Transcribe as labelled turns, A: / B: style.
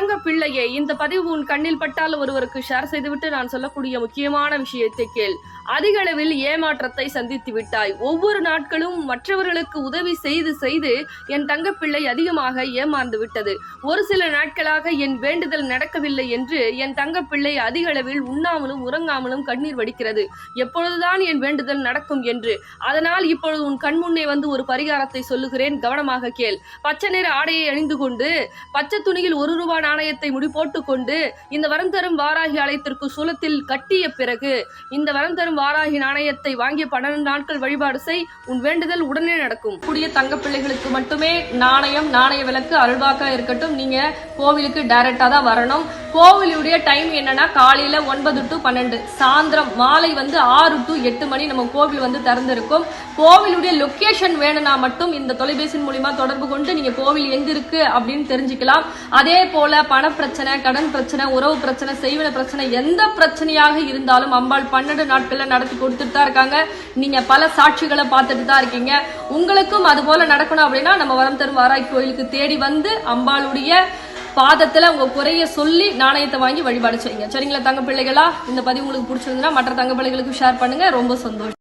A: தங்க பிள்ளையே, இந்த பதிவு உன் கண்ணில் பட்டால் ஒருவருக்கு ஷேர் செய்துவிட்டு நான் சொல்லக்கூடிய முக்கியமான விஷயத்தை கேள். அதிக அளவில் ஏமாற்றத்தை சந்தித்து விட்டாய். ஒவ்வொரு நாட்களும் மற்றவர்களுக்கு உதவி செய்து செய்து என் தங்கப்பிள்ளை அதிகமாக ஏமாந்து விட்டது. ஒரு சில நாட்களாக என் வேண்டுதல் நடக்கவில்லை என்று என் தங்கப்பிள்ளை அதிக அளவில் உண்ணாமலும் உறங்காமலும் கண்ணீர் வடிக்கிறது. எப்பொழுதுதான் என் வேண்டுதல் நடக்கும் என்று. அதனால் இப்பொழுது உன் கண்முன்னே வந்து ஒரு பரிகாரத்தை சொல்லுகிறேன், கவனமாக கேள். பச்சை நிற ஆடையை அணிந்து கொண்டு பச்சை துணியில் ₹1 நாணயத்தை முடி போட்டுக்கொண்டு இந்த வரம் தரும் வாராகி ஆலயத்திற்கு சூலத்தில் கட்டிய பிறகு இந்த வரம் தரும் வாராகி நாணயத்தை வாங்கிய 12 நாட்கள் வழிபாடு செய். உன் வேண்டுதல் உடனே நடக்கும். கூடிய தங்க பிள்ளைகளுக்கு மட்டுமே நாணயம், நாணய விளக்கு, அருள்வாக்கா இருக்கட்டும். நீங்க கோவிலுக்கு டைரக்டா தான் வரணும். கோவிலுடைய டைம் என்னன்னா காலையில 9 to 12, சாயந்தரம் மாலை 6 to 8 மணி நம்ம கோவில் திறந்திருக்கும். கோவிலுடைய லொகேஷன் வேணும்னா மட்டும் இந்த தொலைபேசி மூலியமா தொடர்பு கொண்டு நீங்க கோவில் எங்க இருக்கு அப்படின்னு தெரிஞ்சுக்கலாம். அதே போல பண பிரச்சனை, கடன் பிரச்சனை, உறவு பிரச்சனை, செய்வன பிரச்சனை, எந்த பிரச்சனையாக இருந்தாலும் அம்பாள் 12 நாட்கள்ல நடத்தி கொடுத்துட்டு தான் இருக்காங்க. நீங்க பல சாட்சிகளை பார்த்துட்டு தான் இருக்கீங்க. உங்களுக்கும் அது போல நடக்கணும் அப்படின்னா நம்ம வரம் தரும் வாராகி கோயிலுக்கு தேடி வந்து அம்பாளுடைய பாதத்துல உங்க குறைய சொல்லி நாணயத்தை வாங்கி வழிபாடு செய்யுங்க. சரிங்களா தங்க பிள்ளைகளா? இந்த பதிவு உங்களுக்கு பிடிச்சிருந்தா மற்ற தங்க பிள்ளைகளுக்கு ஷேர் பண்ணுங்க. ரொம்ப சந்தோஷம்.